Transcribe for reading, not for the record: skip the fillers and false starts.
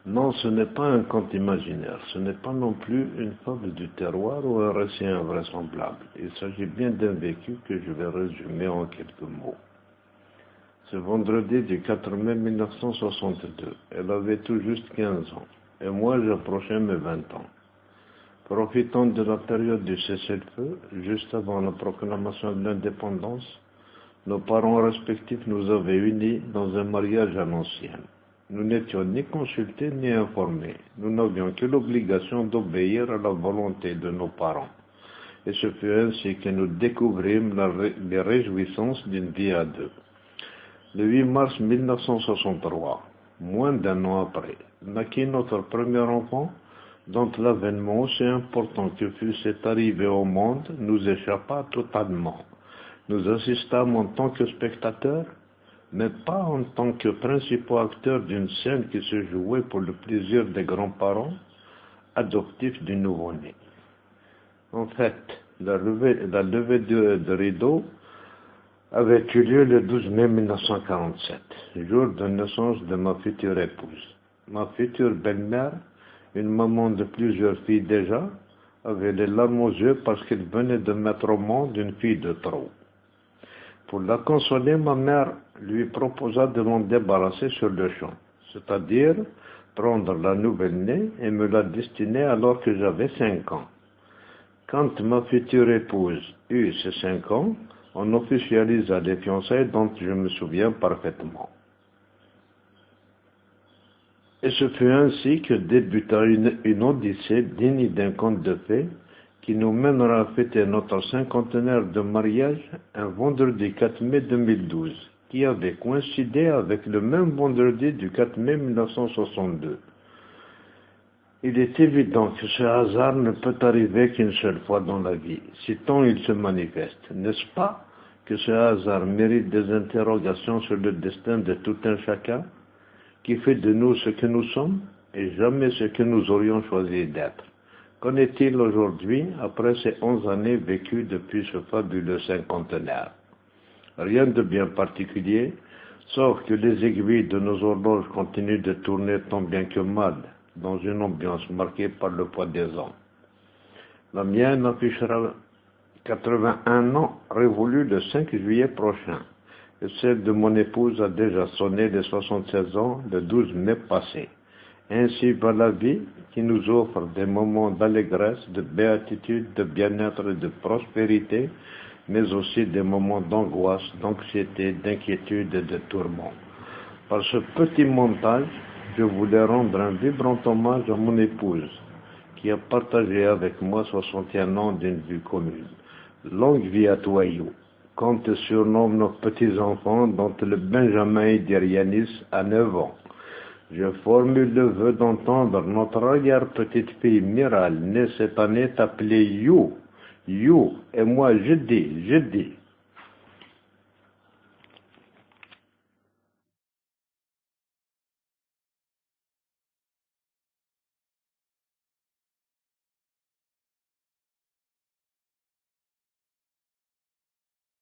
Non, ce n'est pas un conte imaginaire, ce n'est pas non plus une fable du terroir ou un récit invraisemblable. Il s'agit bien d'un vécu que je vais résumer en quelques mots. Ce vendredi du 4 mai 1962, elle avait tout juste 15 ans, et moi j'approchais mes 20 ans. Profitant de la période du cessez-le-feu, juste avant la proclamation de l'indépendance, nos parents respectifs nous avaient unis dans un mariage à l'ancienne. Nous n'étions ni consultés ni informés. Nous n'avions que l'obligation d'obéir à la volonté de nos parents. Et ce fut ainsi que nous découvrîmes les réjouissances d'une vie à deux. Le 8 mars 1963, moins d'un an après, naquit notre premier enfant, dont l'avènement aussi important que fut cette arrivée au monde nous échappa totalement. Nous assistâmes en tant que spectateurs, mais pas en tant que principaux acteurs d'une scène qui se jouait pour le plaisir des grands-parents adoptifs du nouveau-né. En fait, la levée de rideau avait eu lieu le 12 mai 1947, jour de naissance de ma future épouse. Ma future belle-mère, une maman de plusieurs filles déjà, avait les larmes aux yeux parce qu'elle venait de mettre au monde une fille de trop. Pour la consoler, ma mère lui proposa de m'en débarrasser sur le champ, c'est-à-dire prendre la nouvelle-née et me la destiner alors que j'avais 5 ans. Quand ma future épouse eut ses 5 ans, on officialisa les fiançailles dont je me souviens parfaitement. Et ce fut ainsi que débuta une odyssée digne d'un conte de fées qui nous mènera à fêter notre cinquantenaire de mariage un vendredi 4 mai 2012, qui avait coïncidé avec le même vendredi du 4 mai 1962. Il est évident que ce hasard ne peut arriver qu'une seule fois dans la vie, si tant il se manifeste. N'est-ce pas que ce hasard mérite des interrogations sur le destin de tout un chacun, qui fait de nous ce que nous sommes et jamais ce que nous aurions choisi d'être? Qu'en est-il aujourd'hui, après ces 11 années vécues depuis ce fabuleux cinquantenaire? Rien de bien particulier, sauf que les aiguilles de nos horloges continuent de tourner tant bien que mal, dans une ambiance marquée par le poids des ans. La mienne affichera 81 ans révolus le 5 juillet prochain, et celle de mon épouse a déjà sonné les 76 ans le 12 mai passé. Ainsi va la vie qui nous offre des moments d'allégresse, de béatitude, de bien-être et de prospérité, mais aussi des moments d'angoisse, d'anxiété, d'inquiétude et de tourment. Par ce petit montage, je voulais rendre un vibrant hommage à mon épouse, qui a partagé avec moi 61 ans d'une vie commune. Longue vie à toi, You. Compte sur nos petits-enfants, dont le Benjamin Idirianis a 9 ans. Je formule le vœu d'entendre notre arrière-petite-fille Miral, née cette année, t'appeler You. You, et moi je dis,